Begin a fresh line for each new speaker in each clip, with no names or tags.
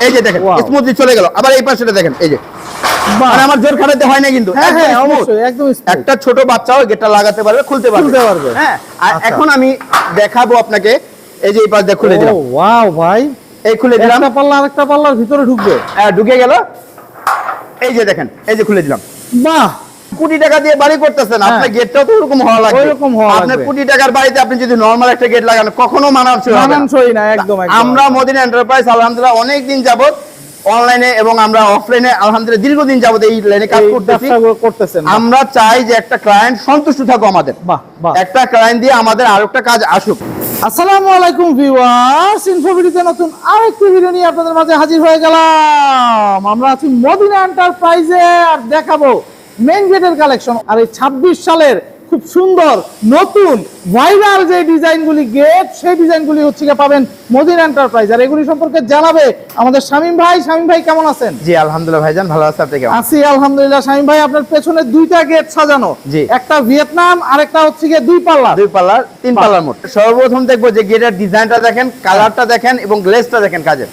এই যে দেখেন স্মুথলি চলে গেল। আবার এই পাশেটা দেখেন, এই যে মানে আমার জোর খাটাতে হয় না কিন্তু,
একদম
একটা ছোট বাচ্চাও গেটটা লাগাতে পারবে, খুলতে পারবে। হ্যাঁ, আর এখন আমি দেখাবো আপনাকে, এই যে এই পাশ দিয়ে খুলে দিলাম।
ওয়াও ভাই,
এই খুলে দিলাম,
একটা পাল্লা আরেকটা পাল্লার ভিতরে ঢুকবে।
হ্যাঁ, ঢুকে গেল। এই যে দেখেন, এই যে খুলে দিলাম।
বাহ,
কোটি টাকা দিয়ে বাড়ি করতেছেন, আপনার গেটটাও তো ওরকম হওয়া লাগবে। আপনার কোটি টাকার বাড়িতে আপনি যদি নরমাল একটা গেট লাগান, কখনো মানানসই
না। একদম
আমরা মদিনা এন্টারপ্রাইজ আলহামদুলিল্লাহ অনেক দিন যাবত অনলাইনে এবং আমরা অফলাইনে আলহামদুলিল্লাহ দীর্ঘদিন যাবত এই লাইনে কাজ করতেছি। আমরা চাই যে একটা ক্লায়েন্ট সন্তুষ্ট থাকুক আমাদের, একটা ক্লায়েন্ট দিয়ে আমাদের আরেকটা কাজ আসুক।
আসসালামু আলাইকুম ভিউয়ার্স, ইনফোভিডিওতে নতুন আরেকটি ভিডিও নিয়ে আপনাদের মাঝে হাজির হয়ে গেলাম। আমরা আছি মদিনা এন্টারপ্রাইজে আর দেখাবো মেইন গেটের কালেকশন। আর এই 26 সালের খুব সুন্দর নতুন ভাইরাল যে ডিজাইনগুলি গেট, সেই ডিজাইনগুলি হচ্ছে পাবেন মদিনা এন্টারপ্রাইজ। আর এগুলি সম্পর্কে জানাবে আমাদের শামীম ভাই। শামীম ভাই কেমন আছেন?
জি আলহামদুলিল্লাহ ভাইজান, ভালো আছি। আপনি কেমন
আছি? আলহামদুলিল্লাহ। শামীম ভাই, আপনার পেছনে দুইটা গেট সাজানো, একটা ভিয়েতনাম আর একটা হচ্ছে গিয়ে দুই পাল্লার,
তিন পাল্লার মোট। সর্বপ্রথম দেখবো যে গেটের ডিজাইনটা দেখেন, কালারটা দেখেন এবং গ্লেজটা দেখেন কাজের।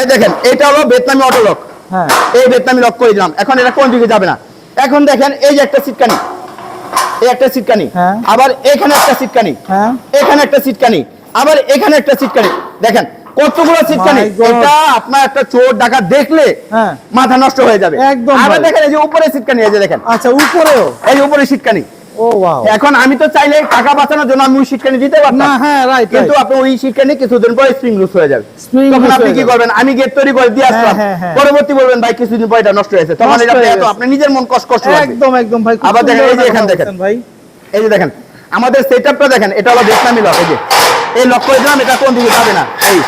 এই দেখেন, এটা হলো ভিয়েতনামি অটো লক। হ্যাঁ, এই ভিয়েতনামি লক করে দিলাম। এখন এটা কোন দিকে যাবে না। এখন দেখেন, এই যে একটা সিটকানি, এই একটা সিটকানি, আবার এখানে একটা সিটকানি, এখানে একটা সিটকানি, আবার এখানে একটা সিটকানি। দেখেন কতগুলো সিটকানি। এটা আপনার একটা চোর ডাকাত দেখলে মাথা নষ্ট হয়ে যাবে একদম। আবার দেখেন এই যে উপরে সিটকানি, এই যে দেখেন, আচ্ছা উপরেও এই যে উপরে সিটকানি। ও ওয়াও। এখন আমি তো চাইলে টাকা বাঁচানোর জন্য আমি ওই সিটকানি দিতে পারতাম না। হ্যাঁ রাইট, কিন্তু আপনি ওই সিটকানি কিছুদিন পরে স্প্রিং লুজ হয়ে যাবে। তখন আপনি কি করবেন? আমি গেট তৈরি করে দিয়ে আসলাম, পরবর্তী বলবেন ভাই কিছুদিন পরে এটা নষ্ট হয়েছে, তখন এটা আপনি নিজের মন কষ্ট লাগবে। একদম একদম ভাই। আবার দেখেন এই যে এখানে দেখেন ভাই, এই যে দেখেন আমাদের সেটআপটা দেখেন, এটা হলো ভিয়েতনামি লক। এই যে এই লক করে দিলাম, এটা কোন দিকে যাবে না। এই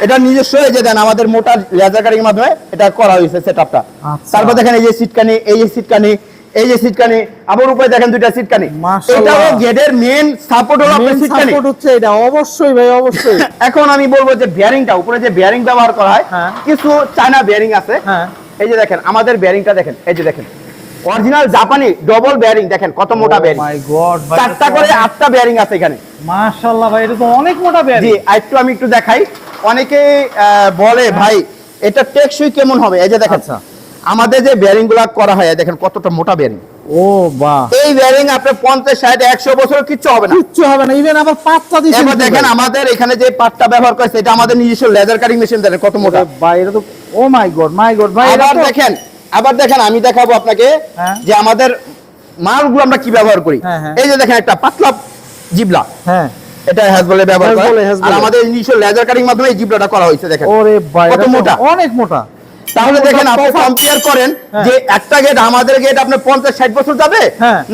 এটা নিজস্ব, এই যে দেন আমাদের মোটা লেজার কাটিং এর মাধ্যমে এটা করা হয়েছে সেটআপটা। তারপর দেখেন এই যে সিটকানি, এই যে সিটকানি, এই যে সিটকানি, আবার উপরে দেখেন দুইটা সিটকানি। এটা হলো গেটের মেইন সাপোর্ট হলো আপনার সিটকানি হচ্ছে এটা। অবশ্যই ভাই, অবশ্যই। এখন আমি বলবো যে বেয়ারিংটা, উপরে যে বেয়ারিং ব্যবহার করা হয়, কিছু চায়না বেয়ারিং আছে। এই যে দেখেন আমাদের বেয়ারিংটা দেখেন, এই যে দেখেন অরিজিনাল জাপানি ডবল বেয়ারিং। দেখেন কত মোটা বেয়ারিং। মাই গড ভাই, চারটা করে 8টা বেয়ারিং আছে এখানে।
মাশাআল্লাহ ভাই, এটা তো অনেক মোটা বেয়ারিং।
জি, আমি একটু দেখাই। অনেকে বলে ভাই এটা টেকসই কেমন হবে। এই যে দেখেন আমাদের যে বেয়ারিং গুলা করা হয়, দেখেন কতটা মোটা বেয়ারিং। ও বাহ, এই বেয়ারিং আপনার 50 60 100 বছর কিচ্ছু হবে না, কিচ্ছু হবে না। ইভেন আবার পাতটা দিয়েছে। এবার দেখেন আমাদের এখানে যে পাতটা ব্যবহার করেছে, এটা আমাদের নিজস্ব লেজার কাটিং মেশিন। দেখেন কত মোটা ভাই, এটা তো ও মাই গড ভাই। আবার দেখেন আমি দেখাবো আপনাকে যে আমাদের মালগুলো আমরা কি ব্যবহার করি। এই যে দেখেন একটা পাতলা জিবলা, হ্যাঁ এটা হ্যাজবলে ব্যবহার করা, আর আমাদের নিজস্ব লেজার কাটিং মাধ্যমে এই জিবলাটা করা হয়েছে। দেখেন ওরে ভাই, কত মোটা, অনেক মোটা। তাহলে দেখেন আপনি কম্পেয়ার করেন যে একটা গেট, আমাদের গেট আপনার 50 60 বছর যাবে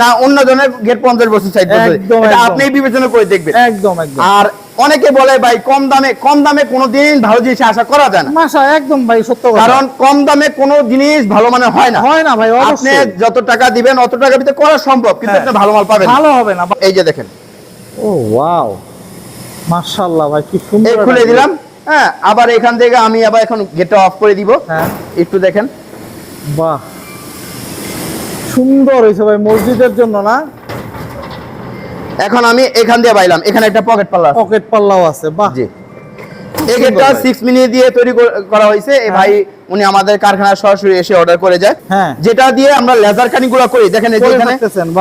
না অন্য জনের গেট 50 বছর 60 বছর, এটা আপনি বিবেচনা করে দেখবেন। একদম একদম। আর অনেকে বলে ভাই কম দামে কোনোদিন ভালো জিনিস আশা করা যায় না। মাশা একদম ভাই, সত্য কথা। কারণ কম দামে কোনো জিনিস ভালো মানে হয় না ভাই। আপনি যত টাকা দিবেন অত টাকা ভিতরে করা সম্ভব, কিন্তু আপনি ভালো মাল পাবেন ভালো হবে না। এই যে দেখেন, ও ওয়াও মাশাআল্লাহ ভাই, কি সুন্দর। খুলে দিলাম। হ্যাঁ, আবার এখান থেকে আমি আবার এখন গেটটা অফ করে দিব। হ্যাঁ, একটু দেখেন। বাহ, সুন্দর হয়েছে ভাই, মসজিদের জন্য না। এখন আমি এখান দিয়ে বাইলাম, এখানে একটা পকেট পাল্লাও আছে। বাহ, জি। এই গেটটা 6 মিনিট দিয়ে তৈরি করা হয়েছে। এই ভাই উনি আমাদের কারখানায় সরাসরি এসে অর্ডার করে যায়, যেটা দিয়ে আমরা লেজার কাটিং গুলো করি। দেখেন এই যে এখানে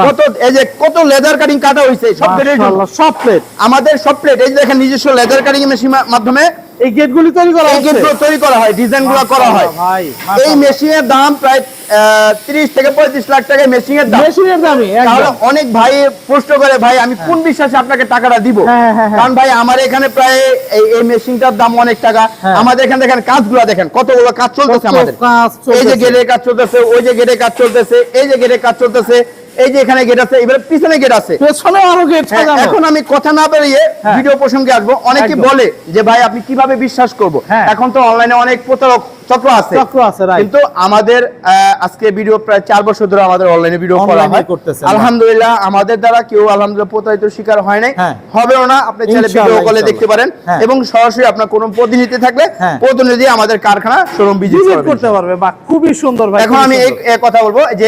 কত, এই যে কত লেজার কাটিং কাটা হয়েছে সব প্লেটের জন্য। সব প্লেট আমাদের, সব প্লেট। এই যে দেখেন নিজস্ব লেজার কাটিং মেশিনের মাধ্যমে এই গেটগুলি তৈরি করা হয়, তৈরি করা হয়, ডিজাইনগুলো করা হয়। এই মেশিনের দাম প্রায় 30 থেকে 35 লাখ টাকা মেশিনের দাম। তাহলে অনেক ভাই প্রশ্ন করে ভাই আমি কোন বিশ্বাসে আপনাকে টাকাটা দিব। কারণ ভাই আমার এখানে প্রায় এই মেশিনটার দাম অনেক টাকা। আমাদের এখানে দেখেন কাজগুলো দেখেন কতগুলো কাজ চলতেছে আমাদের। এই যে গেটের কাজ চলতেছে, ওই যে গেটের কাজ চলতেছে, এই যে গেটের কাজ চলতেছে, এই যে এখানে গেট আছে, এবারে পিছনে গেট আছে, পেছনে আরো গেট সাজানো। এখন আমি কথা না বেরিয়ে ভিডিও প্রসঙ্গে আসবো। অনেকে বলে যে ভাই আপনি কিভাবে বিশ্বাস করব। এখন তো অনলাইনে অনেক প্রতারক চক্র আছে, কিন্তু আমাদের আজকে ভিডিও প্রায় 4 বছর ধরে আমাদের অনলাইনে ভিডিও করা হয়। আলহামদুলিল্লাহ আমাদের দ্বারা কেউ আলহামদুলিল্লাহ প্রতারিত শিকার হয় নাই, হবেও না। আপনি চাইলে ভিডিও কলে দেখতে পারেন এবং সরাসরি আপনার কোনো প্রতিনিধি থাকলে প্রতিনিধি আমাদের কারখানা শোরুম ভিজিট করতে পারবে। বাহ, খুবই সুন্দর ভাই। এখন আমি এই কথা বলবো যে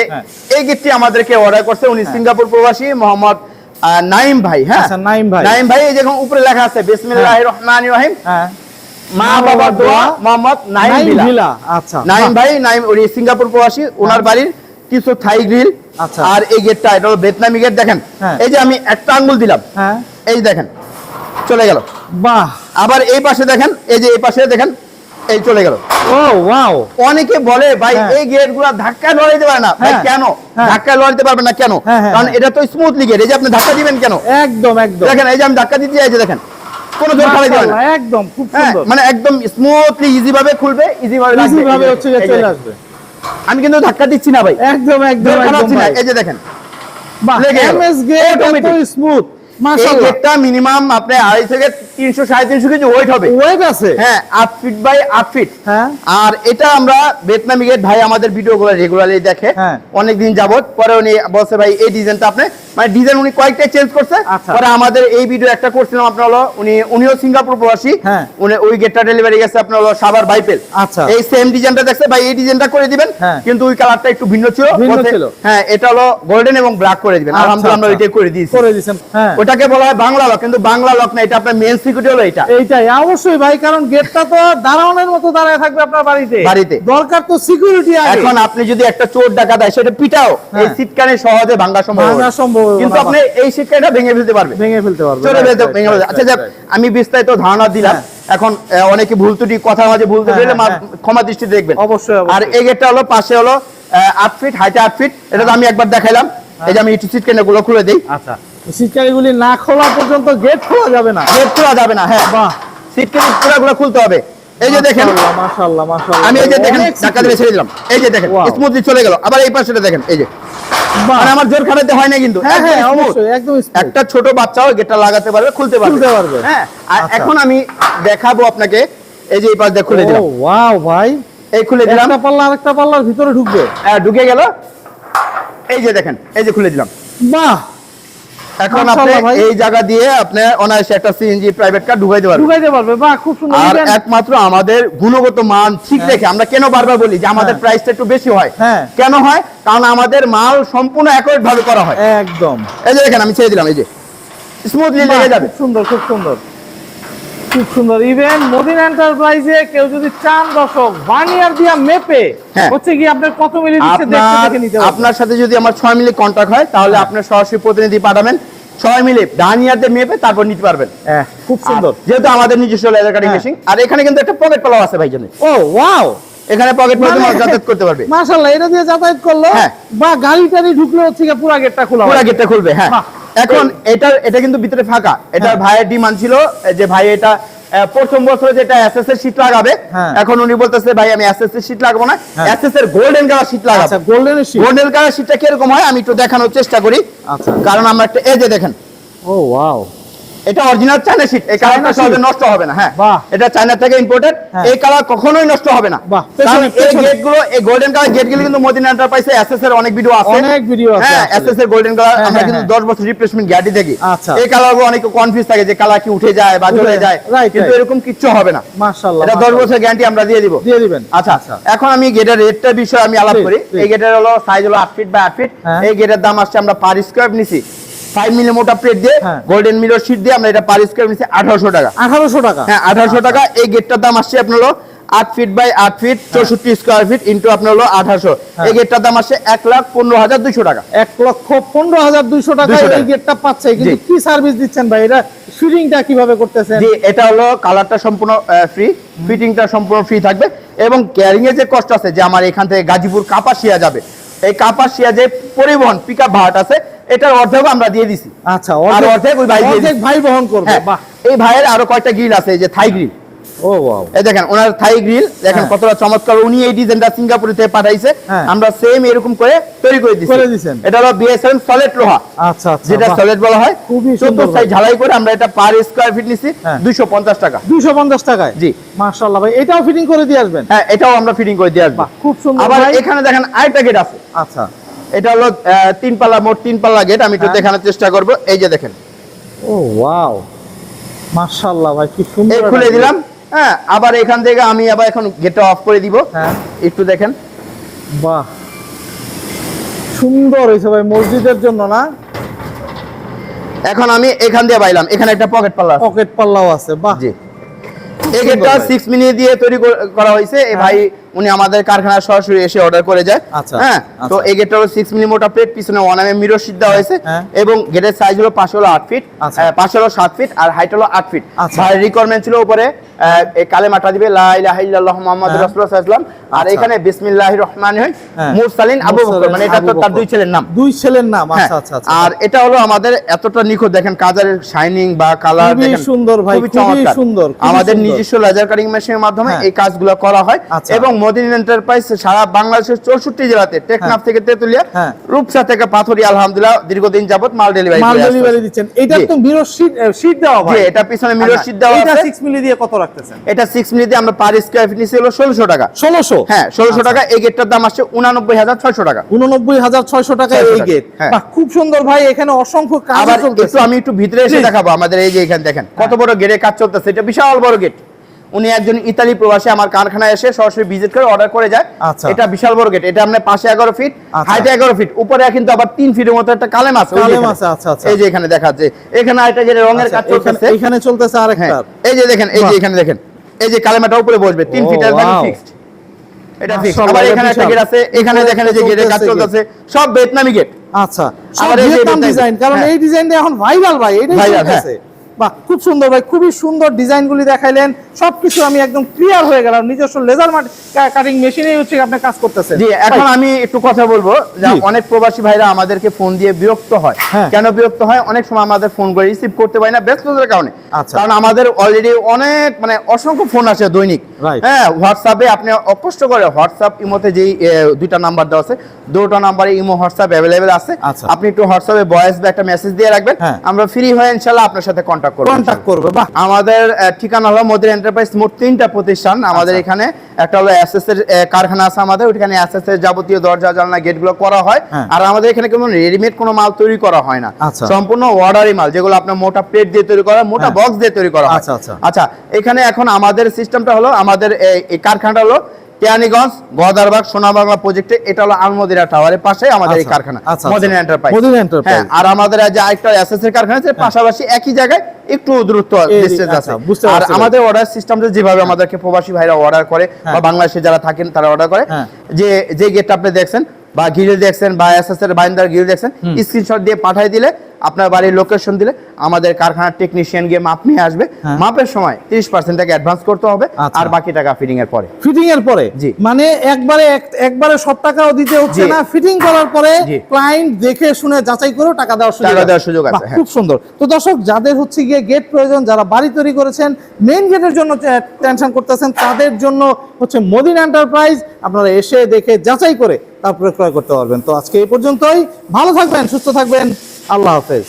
এই গেটটি আমাদেরকে অর্ডার করছে উনি সিঙ্গাপুর প্রবাসী মোহাম্মদ নাইম ভাই। হ্যাঁ, নাইম ভাই। এই যে উপরে লেখা আছে বিসমিল্লাহির রহমানির রহিম। মা বাবার দোয়া মোহাম্মদ নাইম ভিলা।
আচ্ছা,
নাইম ভাই, নাইম ওই সিঙ্গাপুর প্রবাসী, ওনার বাড়ির কিছু থাই গ্রিল।
আচ্ছা।
আর এই গেটটা এটা হলো ভিয়েতনামি গেট। দেখেন
হ্যাঁ।
এই যে আমি একটা আঙ্গুল দিলাম,
হ্যাঁ,
এই দেখেন চলে গেল।
বাহ,
আবার এই পাশে দেখেন, এই যে এই পাশে দেখেন, এই চলে গেল।
ও ওয়াও,
অনেকে বলে ভাই
হ্যাঁ।
এই গেট গুলা ধাক্কা লড়াইতে পারে না। ভাই
হ্যাঁ।
কেন
হ্যাঁ।
ধাক্কা লড়াইতে পারবে না কেন?
হ্যাঁ, হ্যাঁ,
কারণ
হ্যাঁ।
এটা তো স্মুথলি গেট। এই যে আপনি ধাক্কা দিবেন কেন?
একদম একদম,
দেখেন এই যে আমি ধাক্কা দিচ্ছি, এই যে দেখেন কোনো জোর খালাই দিবে না।
মাশাআল্লাহ, একদম খুব
হ্যাঁ,
সুন্দর,
মানে একদম স্মুথলি ইজি ভাবে খুলবে, ইজি ভাবে
ইজি
লাগবে।
ভাবে হচ্ছে
এই যে
চলে
দেখেন।
আসবে।
আমি কিন্তু ধাক্কা দিচ্ছি না ভাই,
একদম একদম
জোর
একদম
খালাচ্ছি না।
ভাই।
এই যে দেখেন
বাহ,
লেগে গেল।
এমএস গেট এত
Automatic।
স্মুথ,
এই
মাশাআল্লাহ।
গেটটা মিনিমাম আপনি 250 থেকে 300 350 কেজি ওয়েট হবে।
ওয়েট আছে,
হ্যাঁ 8 ফিট বাই 8 ফিট।
হ্যাঁ,
আর এটা আমরা ভিয়েতনামি গেট ভাই আমাদের ভিডিওগুলো রেগুলারলি দেখে
হ্যাঁ।
অনেকদিন যাবত। পরে উনি বলছে ভাই এই ডিজাইনটা আপনি, মানে ডিজাইন উনি কয়েকটা চেঞ্জ করছে।
আচ্ছা।
পরে আমাদের এই ভিডিও একটা করছিলাম আপনার হলো উনিও সিঙ্গাপুর প্রবাসী।
হ্যাঁ।
উনি ওই গেটটা ডেলিভারি গেছে আপনার হলো সাভার বাইপেল।
আচ্ছা।
এই সেম ডিজাইনটা দেখছে ভাই এই ডিজাইনটা করে দিবেন,
হ্যাঁ।
কিন্তু ওই কালারটা একটু ভিন্ন ছিল।
ভিন্ন
বলছে,
ছিল।
হ্যাঁ এটা হলো গোল্ডেন এবং ব্ল্যাক করে দিবেন।
আচ্ছা,
আলহামদুলিল্লাহ আমরা
আচ্ছা।
ওইটাই করে দিয়েছি।
করে দিয়েছেন, হ্যাঁ।
ওটাকে বলা হয় বাংলা লক, কিন্তু বাংলা লক না, এটা আপনার মেন সিকিউরিটি হলো এটা।
এইটাই অবশ্যই ভাই, কারণ গেটটা তো দাঁড়ানোর মতো দাঁড়ায় থাকবে আপনার বাড়িতে।
বাড়িতে।
দরকার তো সিকিউরিটি আগে।
এখন আপনি যদি একটা চোর ডাকাত দেয় সেটা পিটাও,
হ্যাঁ।
এই সিটকানে সহজে ভাঙা সম্ভব হবে।
ভাঙা সম্ভব হবে
কিন্তু
না।
আপনি এই সিটকানটা ভেঙে ফেলতে পারবে,
ভেঙে ফেলতে পারবে,
চলে
Right,
ফেলতে
right,
ভেঙে ফেলতে।
right,
আচ্ছা যাক,
right, right।
আমি বিস্তারিত ধারণা দিলাম।
হ্যাঁ।
এখন অনেকে ভুল ত্রুটি কথার মাঝে ভুল ত্রুটি হলে
হ্যাঁ,
ক্ষমা দৃষ্টিতে দেখবেন।
অবশ্যই, অবশ্যই।
আর এই গেটটা হলো পাশে হলো 8 ফিট, হাইটে 8 ফিট। এটা তো আমি একবার দেখাইলাম। এই যে আমি একটু সিটকানে গুলো খুলে দিই।
আচ্ছা, সিটকারিগুলি না খোলা পর্যন্ত গেট খোলা যাবে না।
গেট খোলা যাবে না। হ্যাঁ,
বাহ,
সিটকানে পুরোগুলো খুলতে হবে। এই যে দেখেন,
মাশাআল্লাহ মাশাআল্লাহ,
আমি এই যে দেখেন
অনেক
ধাক্কা দিয়ে ছেড়ে দিলাম, এই যে দেখেন
Wow.
স্মুথলি চলে গেল। আবার এই পাশেটা দেখেন, এই যে
বাহ।
মানে আমার জোর খাটাতে হয় না কিন্তু,
হ্যাঁ
একদম
হ্যাঁ,
smooth।
অবশ্যই একদম smooth।
একটা ছোট বাচ্চাও গেটটা লাগাতে পারবে, খুলতে
খুলতে পারবে।
হ্যাঁ। আর
আচ্ছা।
এখন আমি দেখাবো আপনাকে, এই যে এই পাশ দিয়ে খুলে দিলাম,
ও ওয়াও ভাই,
এই খুলে দিলাম,
একটা পাল্লা আরেকটা পাল্লার ভিতরে ঢুকবে।
ঢুকে গেল। এই যে দেখেন, এই যে খুলে দিলাম।
বাহ,
এখন আপনি
মাশাআল্লাহ ভাই।
এই জায়গা দিয়ে আপনি অনায়াসে একটা সিএনজি প্রাইভেট কার ঢুকাইতে পারবেন।
ঢুকাইতে পারবে। বাহ, খুব সুন্দর।
আর
Even-
একমাত্র আমাদের গুণগত মান ঠিক
হ্যাঁ।
রেখে আমরা কেন বারবার বলি যে আমাদের
হ্যাঁ।
প্রাইসটা একটু বেশি হয়।
হ্যাঁ।
কেন হয়? কারণ আমাদের মাল সম্পূর্ণ অ্যাকুরেট ভাবে করা হয়।
একদম।
এই যে দেখেন আমি ছেড়ে দিলাম, এই যে স্মুথলি
বাহ,
লেগে যাবে।
খুব সুন্দর খুব সুন্দর খুব সুন্দর। ইভেন মদিনা এন্টারপ্রাইজে কেউ যদি চান দর্শক ভার্নিয়ার দিয়া মেপে
হ্যাঁ।
হচ্ছে কি আপনার কত মিলি দিচ্ছে দেখতে দেখে নিতে পারবেন।
আপনার সাথে যদি আমার 6 মিলি কন্ট্যাক্ট হয় তাহলে
হ্যাঁ।
আপনার সরাসরি প্রতিনিধি পাঠাবেন, 6 মিলি ভার্নিয়ারতে মেপে তারপর নিতে পারবেন।
খুব সুন্দর।
আর যেহেতু আমাদের নিজস্ব লেজার কাটিং
হ্যাঁ।
মেশিন, আর এখানে কিন্তু একটা পকেট পালাও আছে ভাইজান।
ও ওয়াও,
এখানে পকেট পালাও
মানে-
যাতায়াত করতে পারবে,
মাশাআল্লাহ, এটা দিয়ে যাতায়াত করলো
হ্যাঁ।
বা গাড়ি টাড়ি ঢুকলে হচ্ছে কি পুরো গেটটা খোলা
পুরো
হবে।
গেটটা খুলবে। হ্যাঁ,
বাহ।
এখন এটা কিন্তু ভিতরে ফাঁকা। এটা
হ্যাঁ।
ভাইয়ের ডিমান্ড ছিল যে ভাই এটা প্রথম বছরে যেটা এসএস এর শীট লাগাবে,
হ্যাঁ।
এখন উনি বলতেছে ভাই আমি এসএস এর শীট লাগাবো না,
হ্যাঁ।
এসএস এর গোল্ডেন কালার শীট লাগাবো।
আচ্ছা, গোল্ডেনের শীট।
গোল্ডেন কালার শীটটা কিরকম হয় আমি একটু দেখানোর চেষ্টা করি।
আচ্ছা।
কারণ আমরা একটা এই যে দেখেন,
ও ওয়াও,
এটা অরিজিনাল চায়না শীট, এই কালারটা
চায়না
সহজে
sheet।
নষ্ট হবে না। হ্যাঁ,
বাহ।
এটা চায়না থেকে ইম্পোর্টেড,
হ্যাঁ।
এই কালার কখনোই নষ্ট হবে না।
বাহ,
কারণ
পেছনে-
এই
পেছনে।
গেটগুলো, এই গোল্ডেন কালার গেটগুলো কিন্তু মদিনা এন্টারপ্রাইজে এসএস এর অনেক ভিডিও আছে,
অনেক ভিডিও আছে
হ্যাঁ,
আসলে।
এসএস এর গোল্ডেন কালার
হ্যাঁ,
আমরা
হ্যাঁ,
কিন্তু
হ্যাঁ।
10 বছর রিপ্লেসমেন্ট গ্যারান্টি দেখি।
আচ্ছা।
এই কালারগুলো অনেকে কনফিউজ থাকে যে কালার কি উঠে যায় বা জ্বলে যায়,
Right,
কিন্তু
right.
এরকম কিচ্ছু হবে না।
মাশাআল্লাহ,
এটা 10 বছর গ্যারান্টি আমরা দিয়ে দিব।
দিয়ে দিবেন।
আচ্ছা, এখন আমি গেটের রেটটার বিষয়ে আমি আলাপ
Please,
করি।
please.
এই গেটের হলো সাইজ হলো 8 ফিট বাই 8 ফিট।
হ্যাঁ।
এই গেটের দাম আসছে আমরা পার স্কয়ার নিছি 5 মিলি মোটা প্লেট দিয়ে,
হ্যাঁ।
গোল্ডেন মিরর শীট দিয়ে আমরা এটা পার স্কয়ার নিছি 1800 টাকা।
1800 টাকা।
হ্যাঁ, 1800 টাকা। এই গেটটার দাম আসছে আপনার হলো 8 feet by 8 feet, 64 square feet into আপনার হলো 1800।
হ্যাঁ।
এই গেটটার দাম আসছে 1,15,200 টাকা।
1,15,200 টাকা
200
এই গেটটা পাচ্ছে। কিন্তু
জি।
কি সার্ভিস দিচ্ছেন ভাই? এটা ফিটিংটা কিভাবে করতেছেন?
জি, এটা হলো কালারটা সম্পূর্ণ ফ্রি, ফিটিংটা সম্পূর্ণ ফ্রি থাকবে, এবং ক্যারিং এর যে কষ্ট আছে যে আমার এখান থেকে গাজীপুর কাপাসিয়া যাবে, এই কাপাসিয়া যে পরিবহন পিকআপ ভাড়াটা আছে এটার অর্ধেক আমরা দিয়ে দিছি।
আচ্ছা,
আর অর্ধেক ওই ভাই দিয়ে
অর্ধেক
দিছে।
ভাই বহন করবে।
হ্যাঁ,
বাহ,
এই ভাইয়ের আরো কয়েকটা গ্রিল আছে, এই যে থাই গ্রিল।
ও ওয়াও,
এই দেখেন ওনার থাই গ্রিল দেখেন
হ্যাঁ।
কতটা চমৎকার। উনি এই ডিজাইনটা সিঙ্গাপুর থেকে পাঠাইছে,
হ্যাঁ।
আমরা সেম এরকম করে তৈরি করে দিছি।
করে দিছেন।
এটা হলো বিএসএম সলিড লোহা,
আচ্ছা আচ্ছা,
যেটা
বাহ।
সলিড বলা হয়।
খুবই সুন্দর
14 সাইজ ঝালাই করে আমরা এটা পার স্কয়ার ফিট নিছি
হ্যাঁ।
250 টাকা।
250 টাকায়।
জি।
মাশাআল্লাহ ভাই, এটাও ফিটিং করে দিয়ে আসবেন।
হ্যাঁ, এটাও আমরা ফিটিং করে দিয়ে আসবো।
বাহ, খুব সুন্দর
আবার
ভাই।
এখানে দেখেন আরেকটা গেট আছে,
আচ্ছা,
এটা হলো 3 পাল্লা, মোট 3 পাল্লা গেট। আমি একটু
হ্যাঁ।
দেখানোর চেষ্টা করব। এই যে দেখেন,
ও ওয়াও, মাশাআল্লাহ ভাই, কি সুন্দর।
এই খুলে দিলাম। হ্যাঁ, আবার এখান থেকে আমি আবার এখন গেটটা অফ করে দিব।
হ্যাঁ।
একটু দেখেন,
বাহ, সুন্দর হয়েছে ভাই, মসজিদের জন্য না?
এখন আমি এখান দিয়ে বাইলাম, এখানে একটা পকেট পাল্লা আছে।
পকেট পাল্লাও আছে। বাহ,
জি, এই গেটটা 6 মিলি দিয়ে তৈরি করা হয়েছে। এই ভাই উনি আমাদের কারখানায় সরাসরি এসে অর্ডার করে যায়। হ্যাঁ, তো এই গেটটা হলো 6 মিলি মোটা প্লেট, পিছনে 1 mm মিরর সিট দেওয়া হয়েছে এবং গেটের সাইজ হলো পাশে হলো 8 ফিট, পাশে হলো 7 ফিট আর হাইট হলো 8 ফিট। ভাই রিকোয়ারমেন্ট ছিল উপরে এই কালেমাটা দিবে লা ইলাহা ইল্লাল্লাহ মুহাম্মাদুর রাসূলুল্লাহ সাল্লাল্লাহু আলাইহি ওয়াসাল্লাম, আর এখানে বিসমিল্লাহির রহমানির রহিম মুরসালিন আবু বকর, মানে এটা তো তার দুই ছেলের নাম।
দুই ছেলের নাম। আচ্ছা আচ্ছা।
আর এটা হলো আমাদের এতটা নিখুঁত, দেখেন কাজের শাইনিং বা কালার দেখেন
খুবই সুন্দর ভাই, খুবই সুন্দর।
আমাদের নিজস্ব লেজার কাটিং মেশিনের মাধ্যমে এই কাজগুলো করা হয় এবং মদিনা এন্টারপ্রাইজ সারা বাংলাদেশের 64 জেলাতে, টেকনাফ থেকে তেতুলিয়া, রূপসা থেকে পাথুরিয়া, আলহামদুলিল্লাহ দীর্ঘদিন যাবত মাল ডেলিভারি
দিচ্ছেন। এটা একদম মিরর শীট দেওয়া ভাই।
জি, এটা পিছনে মিরর শীট দেওয়া আছে।
এটা 6 মিলি দিয়ে কত রাখতেছেন?
এটা 6 মিলি দিয়ে আমরা পার স্কয়ার ফিট নিছি হলো 1600 টাকা।
1600?
হ্যাঁ 1600 টাকা। এই গেটটার দাম আসছে 89600 টাকা।
89600 টাকা এই গেট। বাহ, খুব সুন্দর ভাই, এখানে অসংখ্য কাজ চলতেছে।
আমি একটু ভিতরে এসে দেখাবো আমাদের এই যে এখানে দেখেন কত বড় গেটে কাজ চলতেছে। এটা বিশাল বড় গেট। উনি একজন ইতালি প্রবাসী আমার কারখানায় এসে সরাসরি ভিজিট করে অর্ডার করে যায়। এটা বিশাল বড় গেট। এটা আপনার পাশে 11 ফিট, হাইটে 11 ফিট, উপরে কিন্তু আবার 3 ফিটের মতো একটা কালেম আছে।
আচ্ছা আচ্ছা।
এই যে এখানে দেখাচ্ছে, এখানে একটা যে রঙের কাজ চলতেছে,
এখানে চলতেছে আরেকটা।
এই যে দেখেন, এই যে এখানে দেখেন, এই যে কালেমাটা উপরে বসবে 3 ফিটের মানে ফিক্সড। এটা ফিক্স। আবার এখানে একটা গেট আছে, এখানে দেখেন যে গেটের কাজ চলতেছে, সব ভিয়েতনামি গেট।
আচ্ছা, সব ভিয়েতনাম ডিজাইন, কারণ এই ডিজাইনটা এখন ভাইরাল ভাই, এটাই চলতেছে। বাহ, খুব সুন্দর ভাই, খুবই সুন্দর ডিজাইনগুলি দেখাইলেন। সবকিছু আমি একদম ক্লিয়ার হয়ে গেলাম। নিজস্ব লেজার কাটিং মেশিনেই হচ্ছে আপনি কাজ করতেছেন।
জি, এখন আমি একটু কথা বলবো যে অনেক প্রবাসী ভাইরা আমাদেরকে ফোন দিয়ে বিরক্ত হয়। কেন বিরক্ত হয়? অনেক সময় আমাদের ফোন করে রিসিভ করতে পারি না ব্যস্ততার কারণে। কারণ আমাদের অলরেডি অনেক মানে অসংখ্য ফোন আসে দৈনিক। হ্যাঁ, হোয়াটসঅ্যাপে আপনি অকষ্ট করে হোয়াটসঅ্যাপ ইমোতে যেই দুইটা নাম্বার দেওয়া আছে, দুটো নাম্বারে ইমো হোয়াটসঅ্যাপ অ্যাভেলেবেল আছে। আপনি একটু হোয়াটসঅ্যাপে ভয়েস বা একটা মেসেজ দিয়ে রাখবেন, আমরা ফ্রি হয়ে ইনশাআল্লাহ আপনার সাথে কন্টাক্ট করব। বাহ, আমাদের ঠিকানা হলো মদিনা এন্টারপ্রাইজ, মোট 3টা প্রতিষ্ঠান আমাদের এখানে। একটা হলো এসএস এর কারখানা আছে আমাদের, ওইখানে এসএস এর যাবতীয় দরজা জানলা গেটগুলো করা হয়। আর আমাদের এখানে কোনো রেডিমেড কোনো মাল তৈরি করা হয় না, সম্পূর্ণ অর্ডারি মাল, যেগুলো আপনার মোটা প্লেট দিয়ে তৈরি করা, মোটা বক্স দিয়ে তৈরি করা হয়। আচ্ছা, এখানে এখন আমাদের সিস্টেমটা হলো, আমাদের এই কারখানাটা হলো কেরানীগঞ্জ গদারবাগ সোনা বাংলা প্রজেক্টে। এটা হলো আলমদিনা টাওয়ারের পাশে আমাদের এই কারখানা, মদিনা এন্টারপ্রাইজ। হ্যাঁ, আর আমাদের যে আরেকটা এসএস এর কারখানা আছে পাশাপাশি একই জায়গায়, একটু দূরত্ব ডিসটেন্স আছে। আর আমাদের অর্ডার সিস্টেমটা যেভাবে আমাদেরকে প্রবাসী ভাইরা অর্ডার করে বা বাংলাদেশে যারা থাকেন তারা অর্ডার করে, যে গেটটা আপনি দেখছেন বা গ্রিল দেখছেন বা এসএস এর বাইন্ডার গ্রিল দেখছেন, স্ক্রিনশট দিয়ে পাঠিয়ে দিলে, আপনার বাড়ির লোকেশন দিলে আমাদের কারখানার টেকনিশিয়ান গিয়ে মাপ নিয়ে আসবে। মাপের সময় 30% টাকা অ্যাডভান্স করতে হবে, আর বাকি টাকা ফিটিং এর পরে।
ফিটিং এর পরে? জি, মানে একবারে সব টাকাও দিতে হচ্ছে না, ফিটিং করার পরে ক্লায়েন্ট দেখে শুনে যাচাই করে টাকা দেওয়ার সুযোগ আছে। খুব সুন্দর। তো দর্শক, যাদের হচ্ছে গিয়ে গেট প্রয়োজন, যারা বাড়ি তৈরি করেছেন, মেইন গেটের জন্য টেনশন করতেছেন, তাদের জন্য হচ্ছে মদিনা এন্টারপ্রাইজ। আপনারা এসে দেখে যাচাই করে তারপরে ক্রয় করতে পারবেন। তো আজকে এই পর্যন্তই। ভালো থাকবেন, সুস্থ থাকবেন, আল্লাহ হাফেজ।